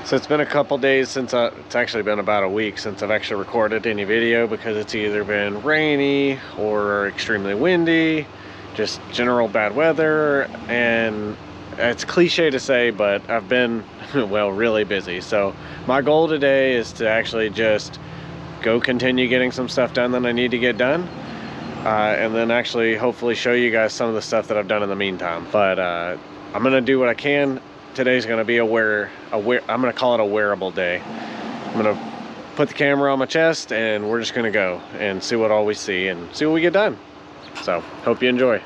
So it's been a couple days since it's actually been about a week since I've actually recorded any video, because it's either been rainy or extremely windy, just general bad weather. And it's cliche to say, but I've been well, really busy. So my goal today is to actually just go continue getting some stuff done that I need to get done, and then actually hopefully show you guys some of the stuff that I've done in the meantime. But I'm gonna do what I can. Today's gonna be I'm gonna call it a wearable day. I'm gonna put the camera on my chest and we're just gonna go and see what all we see and see what we get done. So hope you enjoy.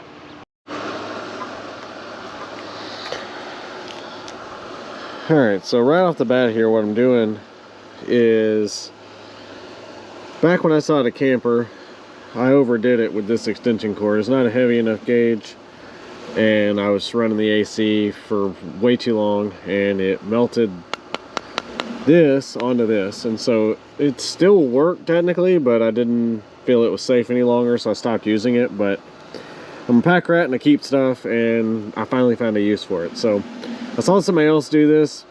All right, so right off the bat here, what I'm doing is, back when I saw the camper, I overdid it with this extension cord. It's not a heavy enough gauge, and I was running the AC for way too long, and it melted this onto this. And so it still worked technically, but I didn't feel it was safe any longer, so I stopped using it. But I'm a pack rat and I keep stuff, and I finally found a use for it. So I saw somebody else do this.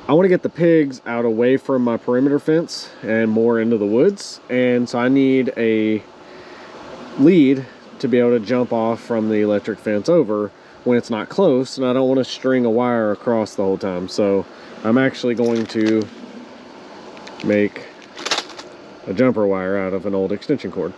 I want to get the pigs out away from my perimeter fence and more into the woods, and so I need a lead to be able to jump off from the electric fence over when it's not close, and I don't want to string a wire across the whole time. So I'm actually going to make a jumper wire out of an old extension cord.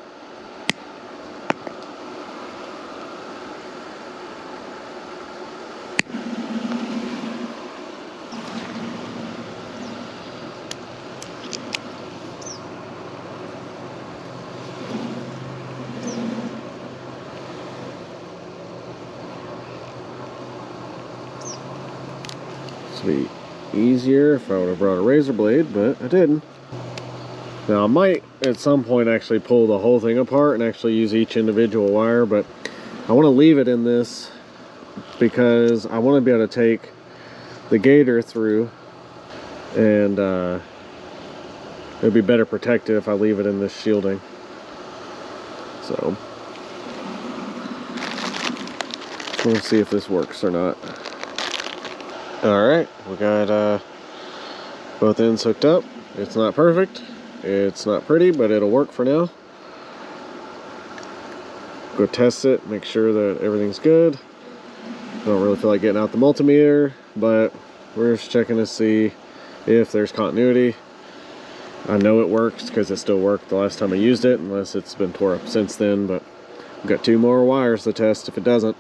Be easier if I would have brought a razor blade, but I didn't. Now I might at some point actually pull the whole thing apart and actually use each individual wire, but I want to leave it in this because I want to be able to take the gator through, and it'll be better protected if I leave it in this shielding. So we'll see if this works or not. Alright, we got both ends hooked up. It's not perfect, it's not pretty, but it'll work for now. Go test it, make sure that everything's good. I don't really feel like getting out the multimeter, but we're just checking to see if there's continuity. I know it works because it still worked the last time I used it, unless it's been tore up since then, but we've got 2 more wires to test if it doesn't.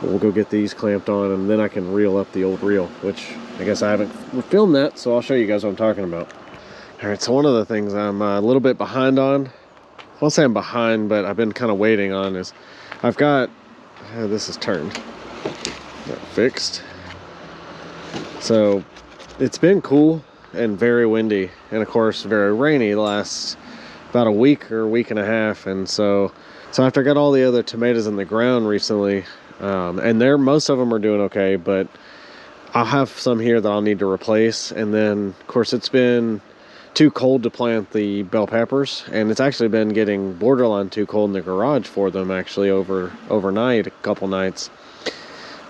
We'll go get these clamped on, and then I can reel up the old reel, which I guess I haven't filmed that, so I'll show you guys what I'm talking about. All right, so one of the things I'm a little bit behind on, I won't say I'm behind, but I've been kind of waiting on, is I've got, this is turned, not fixed. So it's been cool and very windy, and of course very rainy the last about a week or week and a half. And so after I got all the other tomatoes in the ground recently, and most of them are doing okay, but I'll have some here that I'll need to replace. And then of course it's been too cold to plant the bell peppers, and it's actually been getting borderline too cold in the garage for them actually overnight, a couple nights.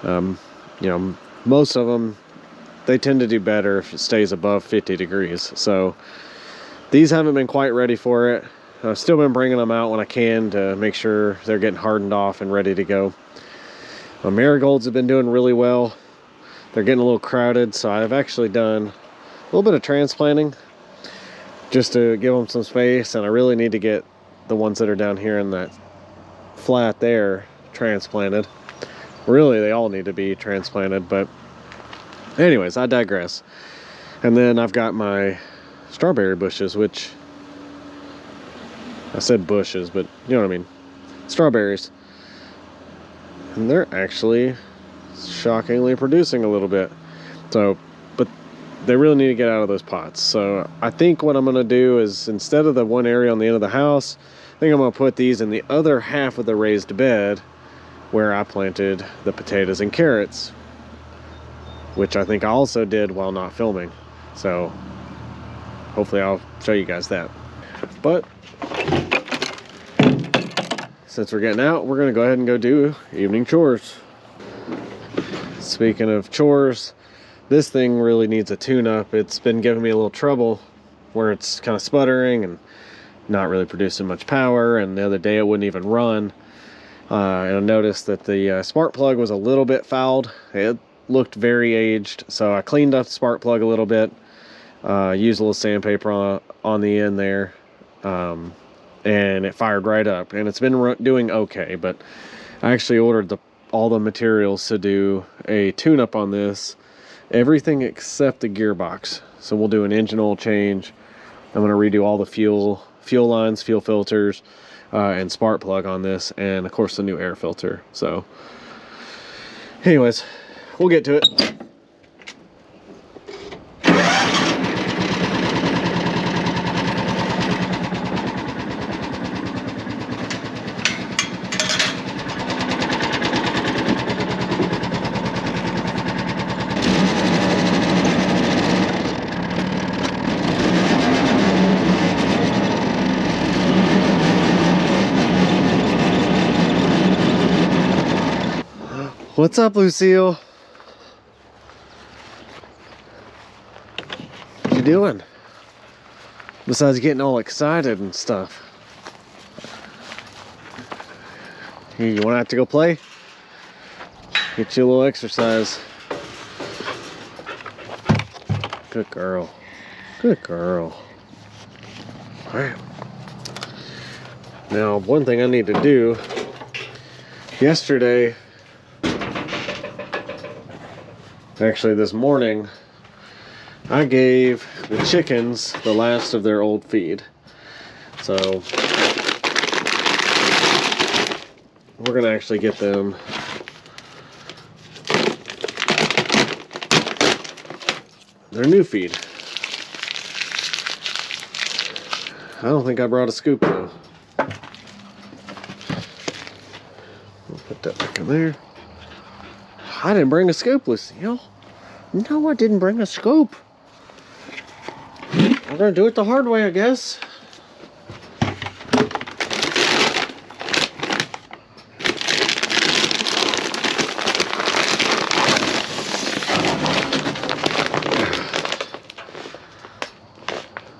You know, most of them, they tend to do better if it stays above 50 degrees. So these haven't been quite ready for it. I've still been bringing them out when I can to make sure they're getting hardened off and ready to go. My marigolds have been doing really well. They're getting a little crowded, so I've actually done a little bit of transplanting just to give them some space, and I really need to get the ones that are down here in that flat there transplanted. Really, they all need to be transplanted, but anyways, I digress. And then I've got my strawberry bushes, which I said bushes, but you know what I mean, strawberries. And they're actually shockingly producing a little bit. So, but they really need to get out of those pots. So I think what I'm going to do is, instead of the one area on the end of the house, I think I'm going to put these in the other half of the raised bed where I planted the potatoes and carrots, which I think I also did while not filming. So hopefully I'll show you guys that. But since we're getting out, we're gonna go ahead and go do evening chores. Speaking of chores, this thing really needs a tune-up. It's been giving me a little trouble where it's kind of sputtering and not really producing much power, and the other day it wouldn't even run. And I noticed that the spark plug was a little bit fouled. It looked very aged, so I cleaned up the spark plug a little bit, used a little sandpaper on the end there, and it fired right up, and it's been doing okay. But I actually ordered all the materials to do a tune-up on this, everything except the gearbox. So we'll do an engine oil change. I'm going to redo all the fuel lines, fuel filters, and spark plug on this, and of course the new air filter. So anyways, we'll get to it. What's up, Lucille? What you doing? Besides getting all excited and stuff. You want to have to go play? Get you a little exercise. Good girl. Good girl. Alright. Now, one thing I need to do. Yesterday, actually this morning, I gave the chickens the last of their old feed. So we're gonna actually get them their new feed. I don't think I brought a scoop though. We'll put that back in there. I didn't bring a scoop, Lucille. No, I didn't bring a scoop. I'm gonna do it the hard way, I guess.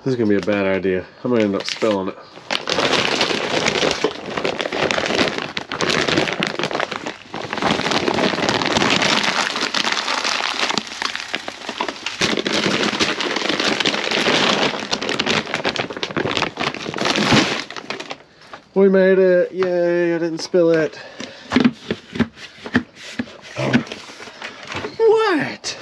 This is gonna be a bad idea. I'm gonna end up spilling it. We made it. Yay, I didn't spill it. What?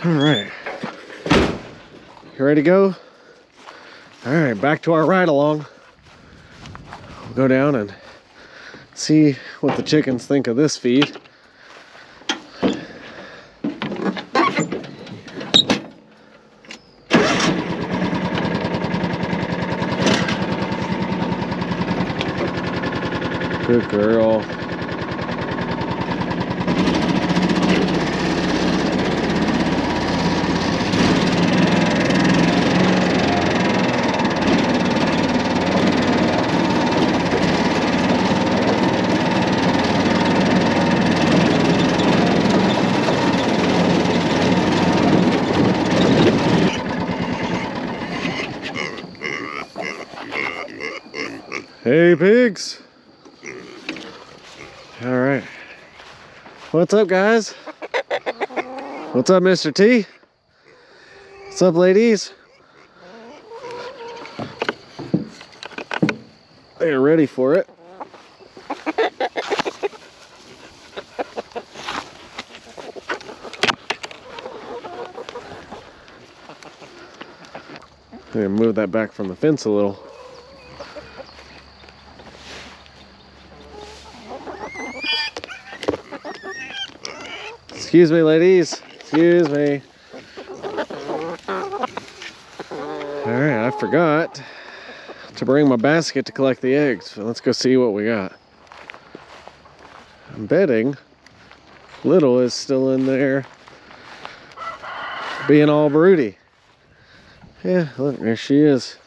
All right. You ready to go? All right, back to our ride along. We'll go down and see what the chickens think of this feed. Good girl. Hey, pigs. All right. What's up, guys? What's up, Mr. T? What's up, ladies? They're ready for it. I'm gonna move that back from the fence a little. Excuse me, ladies. Excuse me. Alright, I forgot to bring my basket to collect the eggs. So let's go see what we got. I'm betting Little is still in there being all broody. Yeah, look, there she is.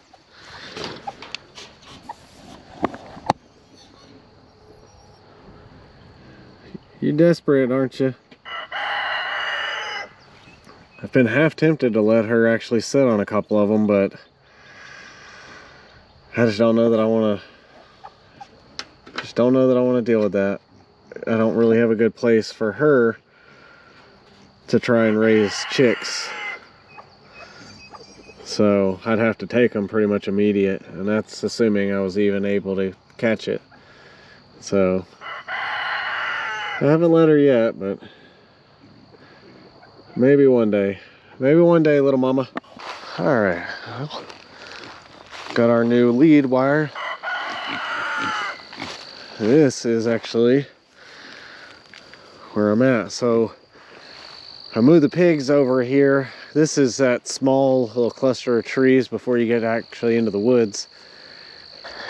You desperate, aren't you? I've been half tempted to let her actually sit on a couple of them, but I just don't know that I want to deal with that. I don't really have a good place for her to try and raise chicks. So I'd have to take them pretty much immediate, and that's assuming I was even able to catch it. So I haven't let her yet, but maybe one day. Maybe one day, little mama. All right, well, got our new lead wire. This is actually where I'm at. So I moved the pigs over here. This is that small little cluster of trees before you get actually into the woods.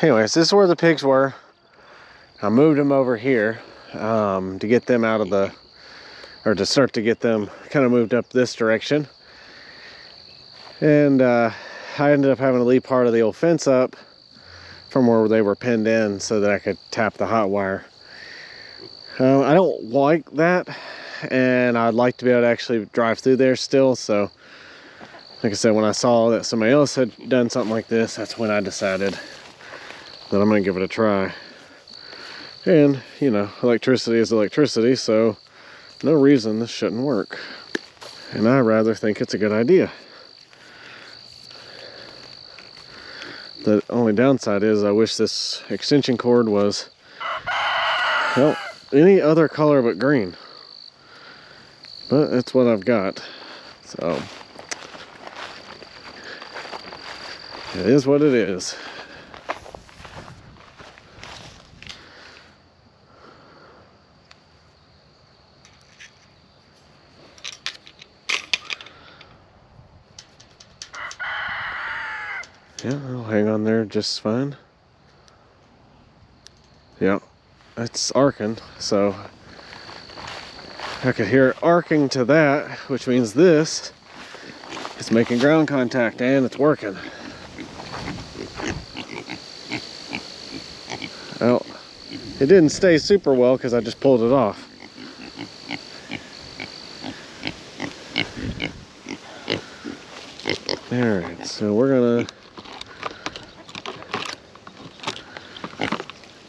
Anyways, this is where the pigs were. I moved them over here to get them out of the, or to start to get them kind of moved up this direction. And I ended up having to leave part of the old fence up from where they were pinned in so that I could tap the hot wire. I don't like that, and I'd like to be able to actually drive through there still. So like I said, when I saw that somebody else had done something like this, that's when I decided that I'm gonna give it a try. And you know, electricity is electricity, so no reason this shouldn't work. And I rather think it's a good idea. The only downside is I wish this extension cord was, well, any other color but green. But it's what I've got. So it is what it is. Yeah, it'll hang on there just fine. Yeah, it's arcing, so I could hear it arcing to that, which means this is making ground contact and it's working. Well, it didn't stay super well because I just pulled it off. Alright, so we're gonna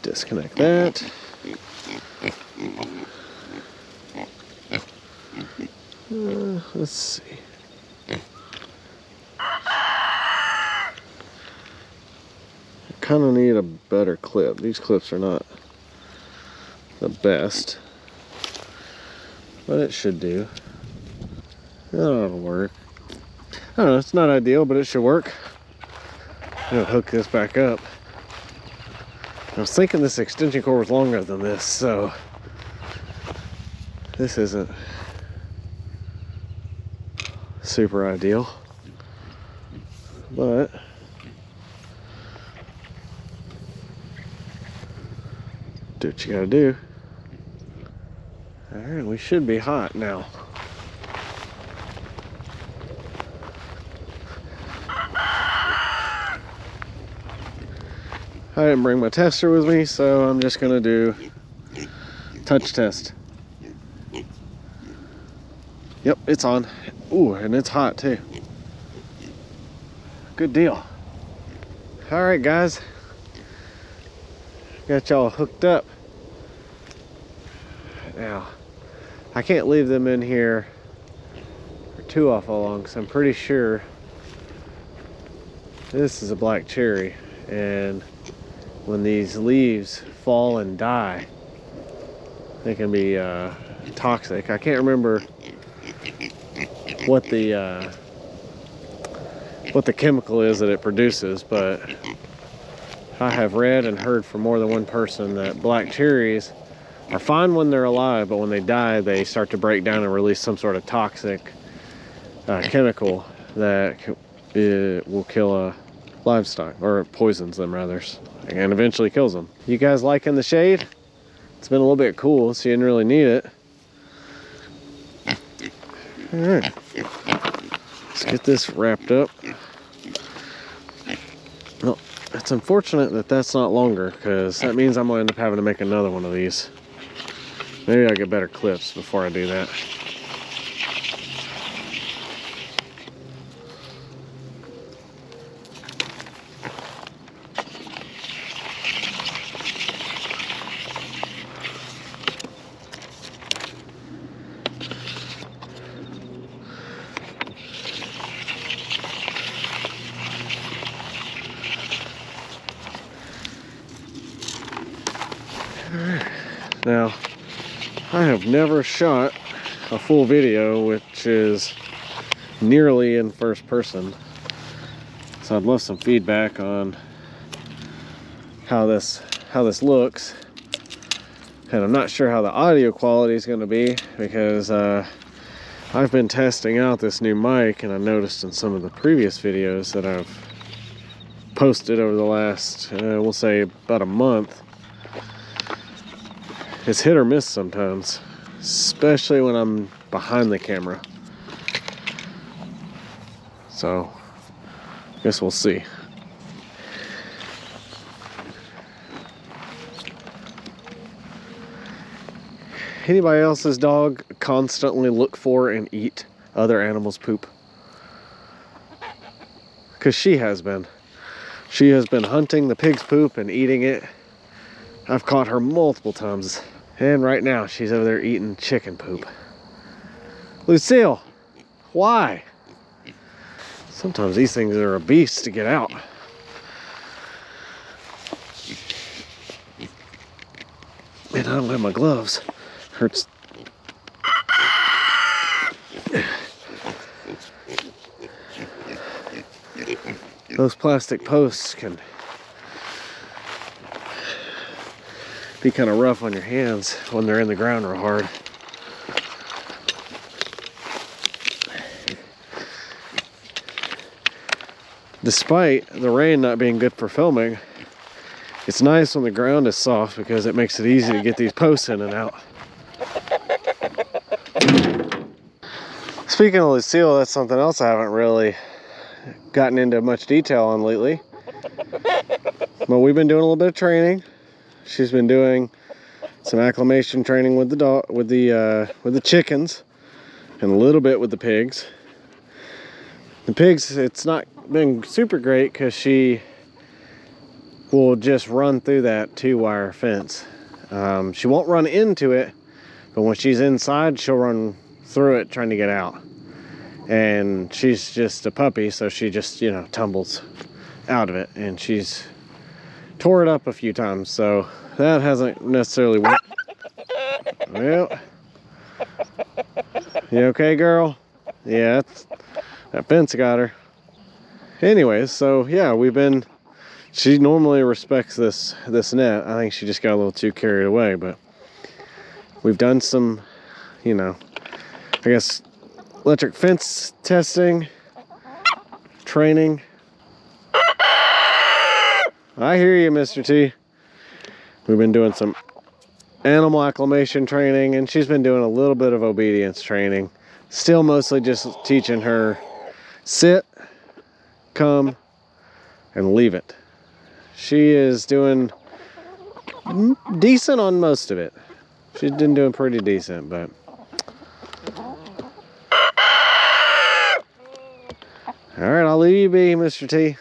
disconnect that. Let's see. I kind of need a better clip. These clips are not the best, but it should do. That'll work. I don't know, it's not ideal, but it should work. I'm gonna hook this back up. I was thinking this extension cord was longer than this, so this isn't super ideal, but do what you gotta do. All right, we should be hot now. I didn't bring my tester with me, so I'm just gonna do touch test. Yep, it's on. Ooh, and it's hot too. Good deal. All right, guys. Got y'all hooked up. Now, I can't leave them in here for too awful long, because I'm pretty sure this is a black cherry, and when these leaves fall and die, they can be toxic. I can't remember what the chemical is that it produces, but I have read and heard from more than one person that black cherries are fine when they're alive, but when they die, they start to break down and release some sort of toxic chemical that will kill livestock, or poisons them rather, and eventually kills them. You guys liking the shade? It's been a little bit cool, so you didn't really need it. All right, let's get this wrapped up. it's unfortunate that that's not longer, because that means I'm going to end up having to make another one of these. Maybe I'll get better clips before I do that. Now, I have never shot a full video which is nearly in first person, so I'd love some feedback on how this looks. And I'm not sure how the audio quality is going to be, because I've been testing out this new mic, and I noticed in some of the previous videos that I've posted over the last we'll say about a month, it's hit or miss sometimes, especially when I'm behind the camera. So, I guess we'll see. Anybody else's dog constantly look for and eat other animals' poop? Because she has been. She has been hunting the pig's poop and eating it. I've caught her multiple times. And right now, she's over there eating chicken poop. Lucille, why? Sometimes these things are a beast to get out. Man, I don't have my gloves. Hurts. Those plastic posts can be kind of rough on your hands when they're in the ground real hard. Despite the rain not being good for filming, it's nice when the ground is soft, because it makes it easy to get these posts in and out. Speaking of Lucille, that's something else I haven't really gotten into much detail on lately. But we've been doing a little bit of training. She's been doing some acclimation training with the dog, with the chickens, and a little bit with the pigs. The pigs, it's not been super great, because she will just run through that 2-wire fence. She won't run into it, but when she's inside, she'll run through it trying to get out. And she's just a puppy, so she just, you know, tumbles out of it, and she's tore it up a few times, so that hasn't necessarily worked. Well, you okay, girl? Yeah, that fence got her. Anyways, so yeah, she normally respects this net. I think she just got a little too carried away, but we've done some, you know, I guess electric fence testing, training. I hear you, Mr. T. We've been doing some animal acclimation training, and she's been doing a little bit of obedience training. Still mostly just teaching her sit, come, and leave it. She is doing decent on most of it. She's been doing pretty decent, but all right, I'll leave you be, Mr. T.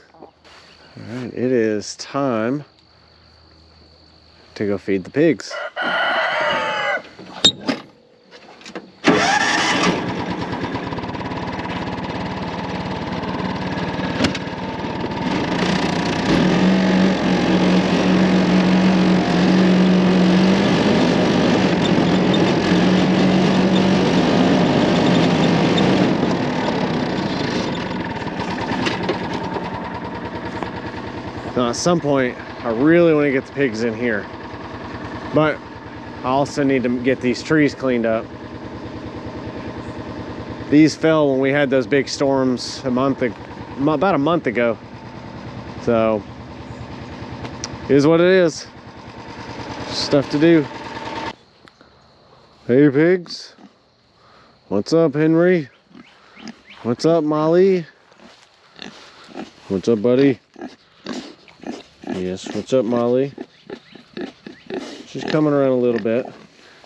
All right, it is time to go feed the pigs. Now, at some point, I really want to get the pigs in here, but I also need to get these trees cleaned up. These fell when we had those big storms about a month ago. So, it is what it is. Stuff to do. Hey, pigs. What's up, Henry? What's up, Molly? What's up, buddy? Yes, what's up, Molly? She's coming around a little bit.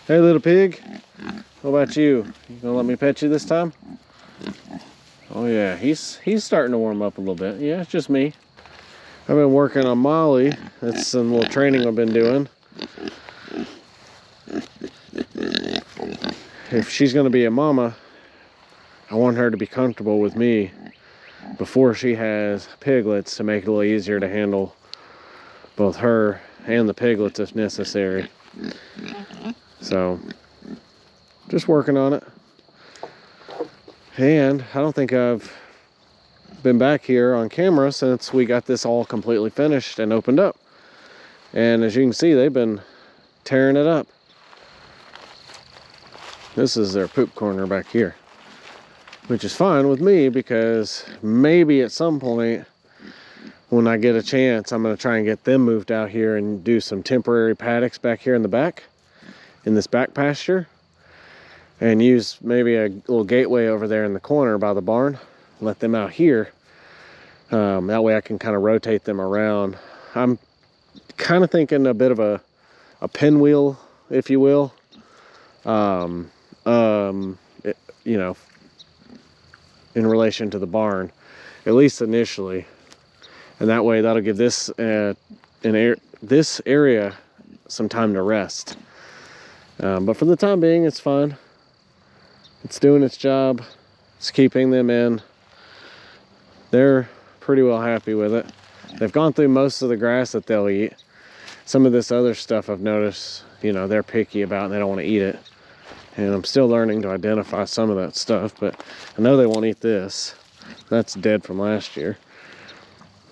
Hey, little pig. What about you? You gonna let me pet you this time? Oh yeah, he's starting to warm up a little bit. Yeah, it's just me. I've been working on Molly. That's some little training I've been doing. If she's gonna be a mama, I want her to be comfortable with me before she has piglets to make it a little easier to handle both her and the piglets if necessary. So, just working on it. And I don't think I've been back here on camera since we got this all completely finished and opened up. And as you can see, they've been tearing it up. This is their poop corner back here, which is fine with me because maybe at some point when I get a chance, I'm going to try and get them moved out here and do some temporary paddocks back here in the back, in this back pasture, and use maybe a little gateway over there in the corner by the barn. Let them out here. That way I can kind of rotate them around. I'm kind of thinking a bit of a pinwheel, if you will. You know, in relation to the barn, at least initially. And that way that'll give this this area some time to rest. But for the time being, it's fine. It's doing its job. It's keeping them in. They're pretty well happy with it. They've gone through most of the grass that they'll eat. Some of this other stuff I've noticed, you know, they're picky about and they don't want to eat it. And I'm still learning to identify some of that stuff, but I know they won't eat this. That's dead from last year.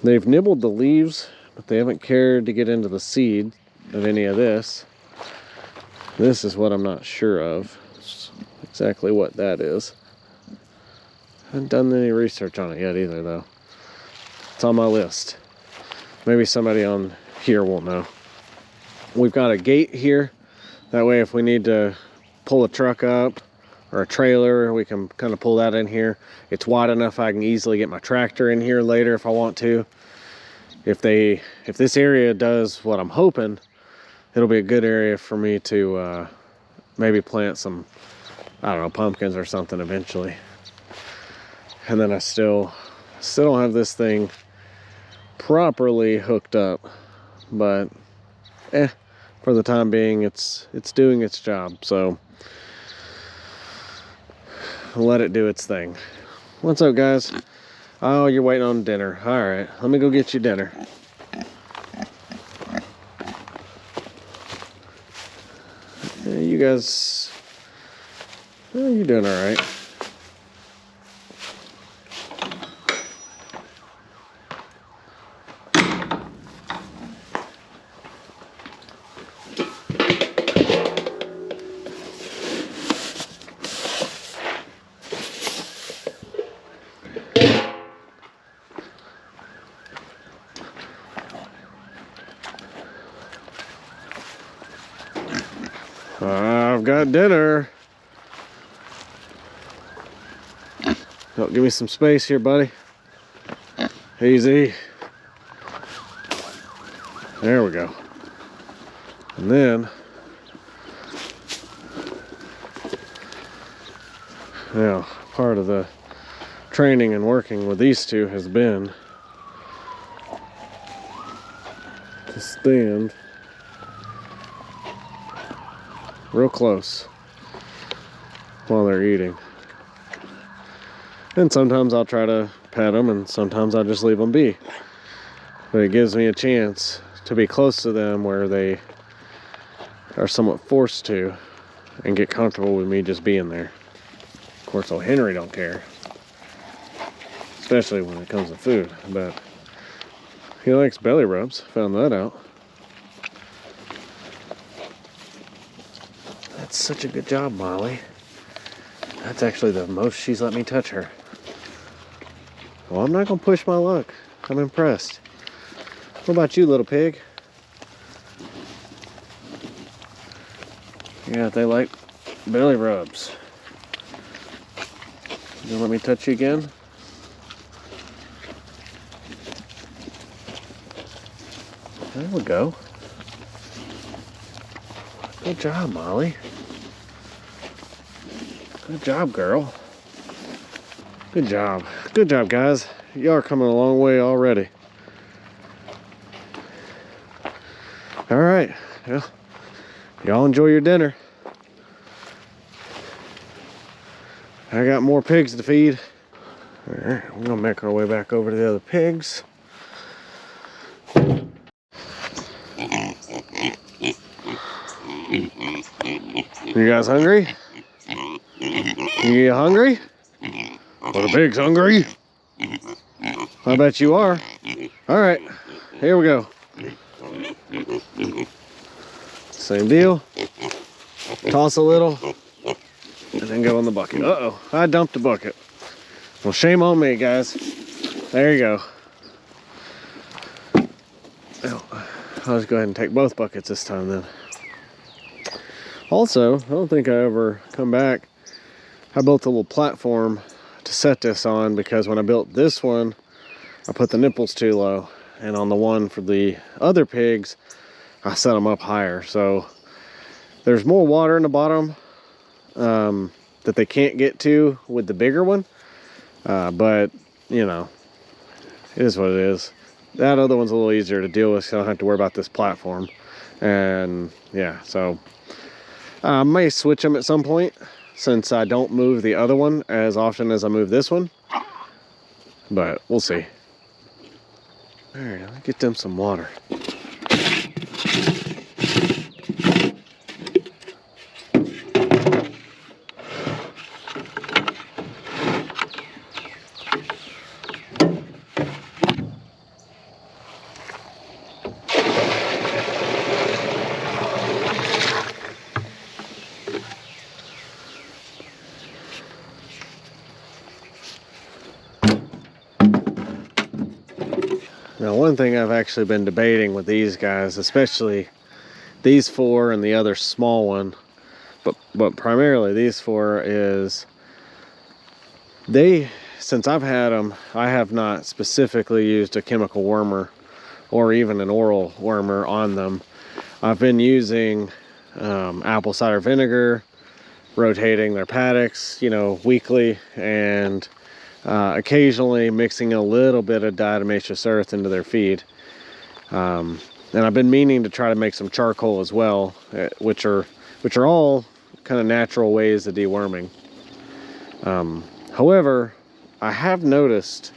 They've nibbled the leaves, but they haven't cared to get into the seed of any of this. This is what I'm not sure of. It's exactly what that is. I haven't done any research on it yet either, though. It's on my list. Maybe somebody on here will know. We've got a gate here. That way if we need to pull a truck up or a trailer, we can kind of pull that in here. It's wide enough I can easily get my tractor in here later if I want to. If this area does what I'm hoping, it'll be a good area for me to maybe plant some, I don't know, pumpkins or something eventually. And then I still don't have this thing properly hooked up, but for the time being it's doing its job, so let it do its thing. What's up, guys? Oh, you're waiting on dinner. All right, let me go get you dinner. Yeah, you guys, you're doing all right. I've got dinner. Oh, give me some space here, buddy. Easy. There we go. And then, now, part of the training and working with these two has been to stand real close while they're eating. And sometimes I'll try to pet them and sometimes I'll just leave them be. But it gives me a chance to be close to them where they are somewhat forced to and get comfortable with me just being there. Of course, old Henry don't care, especially when it comes to food, but he likes belly rubs. Found that out. That's such a good job, Molly. That's actually the most she's let me touch her. Well, I'm not gonna push my luck. I'm impressed. What about you, little pig? Yeah, they like belly rubs. You gonna let me touch you again? There we go. Good job, Molly. Good job, girl. Good job. Good job, guys. Y'all are coming a long way already. All right. Well, y'all enjoy your dinner. I got more pigs to feed. All right, we're gonna make our way back over to the other pigs. You guys hungry? You hungry? Are the pigs hungry? I bet you are. All right, here we go. Same deal. Toss a little, and then go in the bucket. Uh-oh, I dumped the bucket. Well, shame on me, guys. There you go. Oh, I'll just go ahead and take both buckets this time then. Also, I don't think I ever come back. I built a little platform to set this on because when I built this one, I put the nipples too low. And on the one for the other pigs, I set them up higher. So there's more water in the bottom that they can't get to with the bigger one. But, you know, it is what it is. That other one's a little easier to deal with, so I don't have to worry about this platform. And yeah, so I may switch them at some point since I don't move the other one as often as I move this one. But we'll see. All right, let's get them some water. Now, one thing I've actually been debating with these guys, especially these four and the other small one, but primarily these four, is since I've had them, I have not specifically used a chemical wormer or even an oral wormer on them. I've been using apple cider vinegar, rotating their paddocks, you know, weekly, and occasionally mixing a little bit of diatomaceous earth into their feed. And I've been meaning to try to make some charcoal as well, which are all kind of natural ways of deworming. However, I have noticed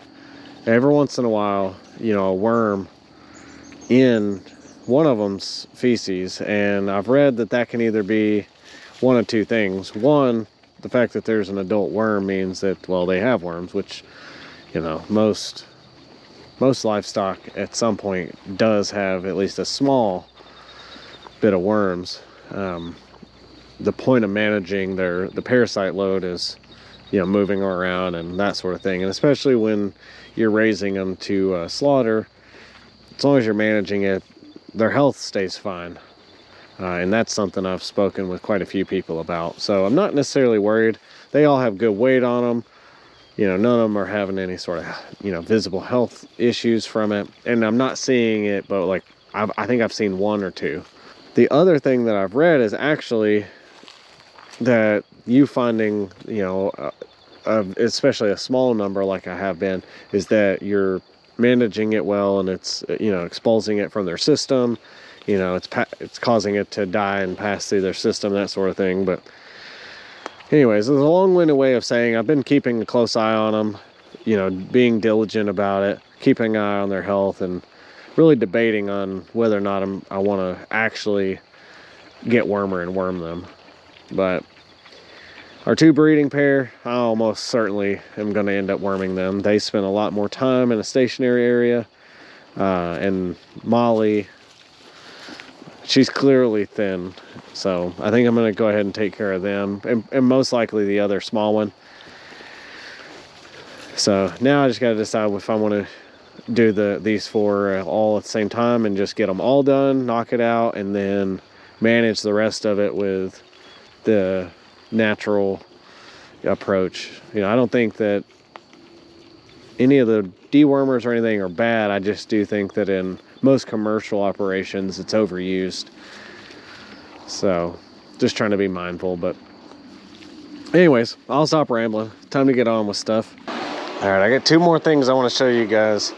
every once in a while, you know, a worm in one of them's feces, and I've read that can either be one of two things. One, the fact that there's an adult worm means that, well, they have worms, which, you know, most livestock at some point does have at least a small bit of worms. The point of managing the parasite load is, you know, moving them around and that sort of thing. And especially when you're raising them to slaughter, as long as you're managing it, their health stays fine. And that's something I've spoken with quite a few people about. So I'm not necessarily worried. They all have good weight on them. You know, none of them are having any sort of, you know, visible health issues from it. And I'm not seeing it, but like, I think I've seen one or two. The other thing that I've read is actually that you finding, you know, especially a small number like I have been, is that you're managing it well and it's, you know, expulsing it from their system. You know, it's causing it to die and pass through their system, that sort of thing. But anyways, there's a long-winded way of saying I've been keeping a close eye on them, you know, being diligent about it, keeping an eye on their health, and really debating on whether or not I want to actually get wormer and worm them. But our two breeding pair, I almost certainly am going to end up worming them. They spend a lot more time in a stationary area, and Molly, she's clearly thin, so I think I'm going to go ahead and take care of them, and most likely the other small one. So now I just got to decide if I want to do these four all at the same time and just get them all done, knock it out, and then manage the rest of it with the natural approach. You know, I don't think that any of the dewormers or anything are bad. I just do think that in most commercial operations, it's overused. So just trying to be mindful. But anyways, I'll stop rambling. Time to get on with stuff. All right, I got 2 more things I want to show you guys,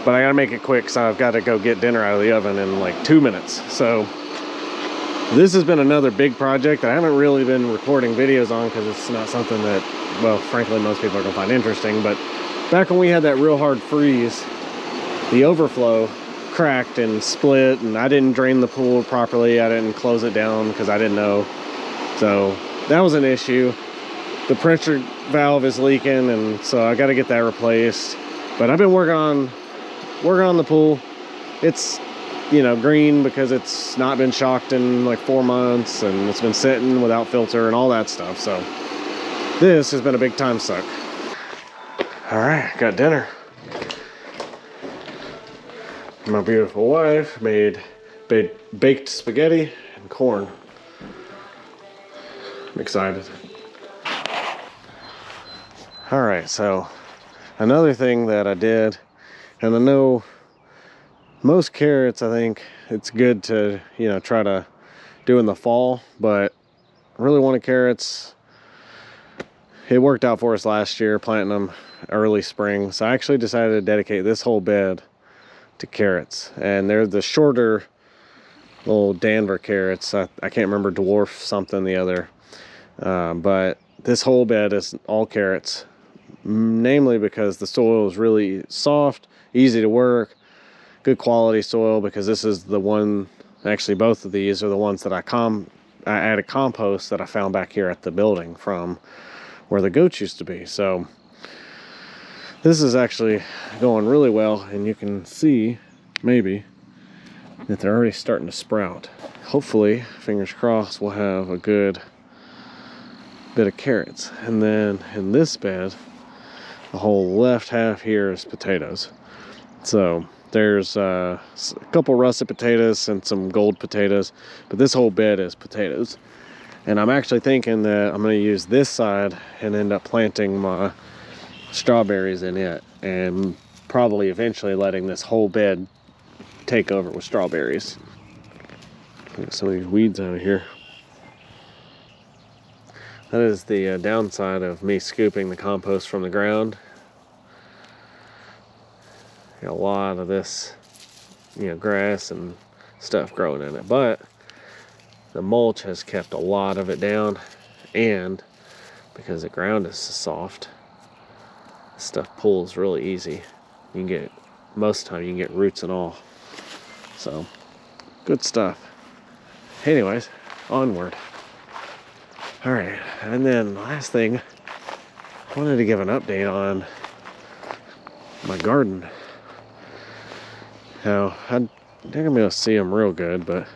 but I gotta make it quick because I've got to go get dinner out of the oven in like 2 minutes. So this has been another big project that I haven't really been recording videos on because it's not something that, well, frankly, most people are gonna find interesting. But back when we had that real hard freeze, the overflow cracked and split, and I didn't drain the pool properly. I didn't close it down because I didn't know. So that was an issue. The pressure valve is leaking, and so I got to get that replaced. But I've been working on the pool. It's, you know, green because it's not been shocked in like 4 months, and it's been sitting without filter and all that stuff. So this has been a big time suck. All right, got dinner. My beautiful wife made baked spaghetti and corn. I'm excited. All right, so another thing that I did, and I know most carrots, I think it's good to, you know, try to do in the fall, but I really wanted carrots. It worked out for us last year, planting them early spring. So I actually decided to dedicate this whole bed to carrots, and they're the shorter little Danver carrots. I can't remember dwarf something the other, but this whole bed is all carrots, namely because the soil is really soft, easy to work, good quality soil, because this is the one, actually both of these are the ones that I added compost that I found back here at the building from where the goats used to be. So this is actually going really well, and you can see maybe that they're already starting to sprout. Hopefully, fingers crossed, we'll have a good bit of carrots. And then in this bed, the whole left half here is potatoes. So there's a couple russet potatoes and some gold potatoes, but this whole bed is potatoes. And I'm actually thinking that I'm going to use this side and end up planting my strawberries in it, and probably eventually letting this whole bed take over with strawberries. Get some of these weeds out of here. That is the downside of me scooping the compost from the ground. Got a lot of this, you know, grass and stuff growing in it, but the mulch has kept a lot of it down, and because the ground is soft, stuff pulls really easy. You can get, most of the time you can get roots and all. So good stuff. Anyways, onward. All right, and then last thing, I wanted to give an update on my garden. Now, I'm not gonna be able to see them real good, but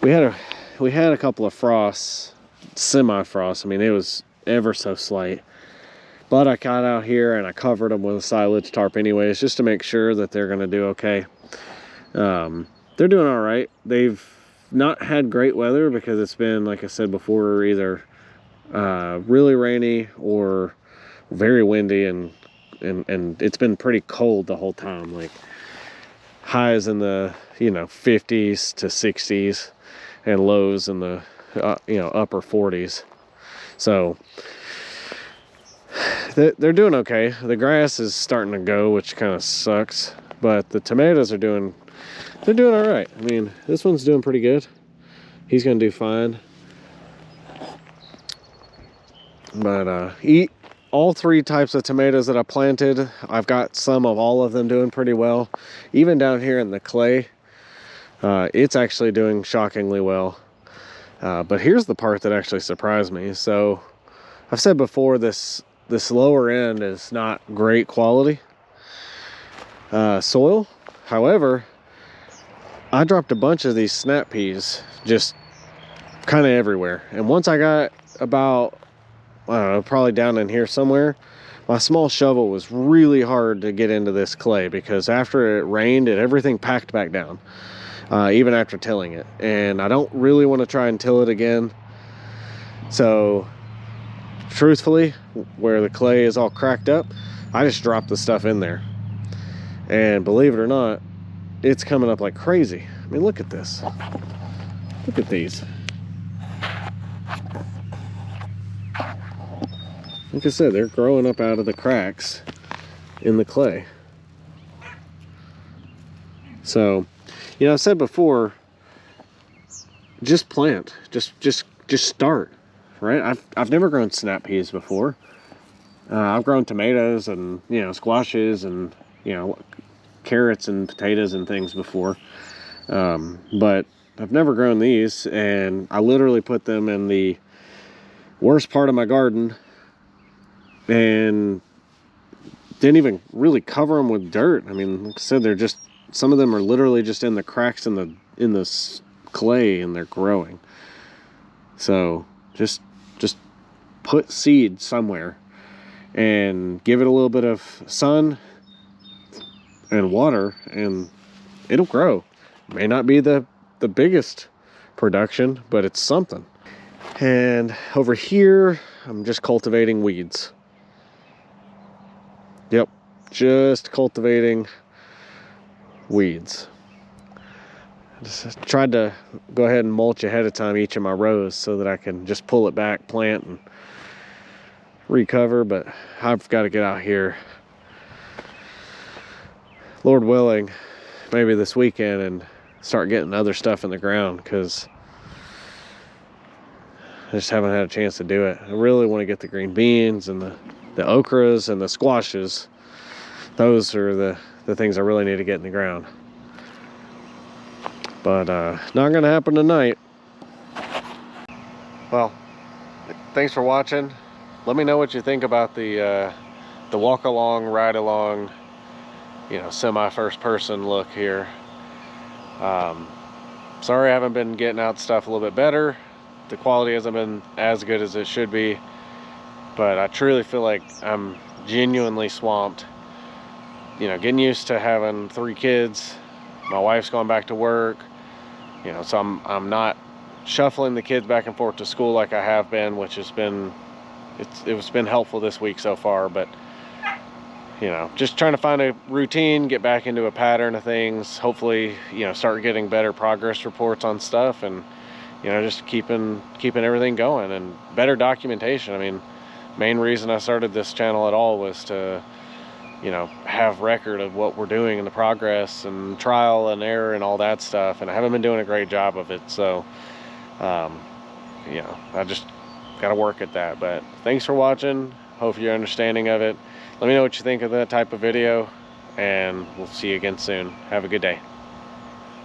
we had a couple of frosts, semi-frost. I mean, it was ever so slight, but I got out here and I covered them with a silage tarp anyways, just to make sure that they're gonna do okay. They're doing all right. They've not had great weather because it's been, like I said before, either really rainy or very windy, and it's been pretty cold the whole time. Like highs in the, you know, 50s to 60s, and lows in the you know, upper 40s. So they're doing okay. The grass is starting to go, which kind of sucks, but the tomatoes are doing, they're doing all right. I mean, this one's doing pretty good. He's gonna do fine. But eat all 3 types of tomatoes that I planted. I've got some of all of them doing pretty well. Even down here in the clay, it's actually doing shockingly well. But here's the part that actually surprised me. So I've said before, this lower end is not great quality soil. However, I dropped a bunch of these snap peas just kind of everywhere. And once I got about, I don't know, probably down in here somewhere, my small shovel was really hard to get into this clay, because after it rained, everything packed back down, even after tilling it. And I don't really want to try and till it again. So truthfully, where the clay is all cracked up, I just dropped the stuff in there. And believe it or not, it's coming up like crazy. I mean, look at this. Look at these. Like I said, they're growing up out of the cracks in the clay. So, you know, I said before, just plant, just start, right? I've never grown snap peas before. I've grown tomatoes and, you know, squashes and, you know, carrots and potatoes and things before. But I've never grown these, and I literally put them in the worst part of my garden and didn't even really cover them with dirt. I mean, like I said, they're just, some of them are literally just in the cracks in the clay, and they're growing. So just put seed somewhere and give it a little bit of sun and water, and it'll grow. May not be the biggest production, but it's something. And over here, I'm just cultivating weeds. Yep, just cultivating weeds. I just tried to go ahead and mulch ahead of time each of my rows so that I can just pull it back, plant, and recover, but I've got to get out here, Lord willing, maybe this weekend, and start getting other stuff in the ground, because I just haven't had a chance to do it. I really want to get the green beans and the okras and the squashes. Those are the things I really need to get in the ground. But not gonna happen tonight. Well, thanks for watching. Let me know what you think about the walk along, ride along, you know, semi first person look here. Sorry I haven't been getting out stuff a little bit better. The quality hasn't been as good as it should be, but I truly feel like I'm genuinely swamped. You know, getting used to having 3 kids. My wife's going back to work. You know, so I'm not shuffling the kids back and forth to school like I have been, which has been, it's been helpful this week so far. But you know, just trying to find a routine, get back into a pattern of things. Hopefully, you know, start getting better progress reports on stuff, and you know, just keeping everything going and better documentation. I mean, main reason I started this channel at all was to, you know, have record of what we're doing and the progress and trial and error and all that stuff, and I haven't been doing a great job of it. So you know, I just got to work at that. But thanks for watching. Hope you're understanding of it. Let me know what you think of that type of video, and we'll see you again soon. Have a good day.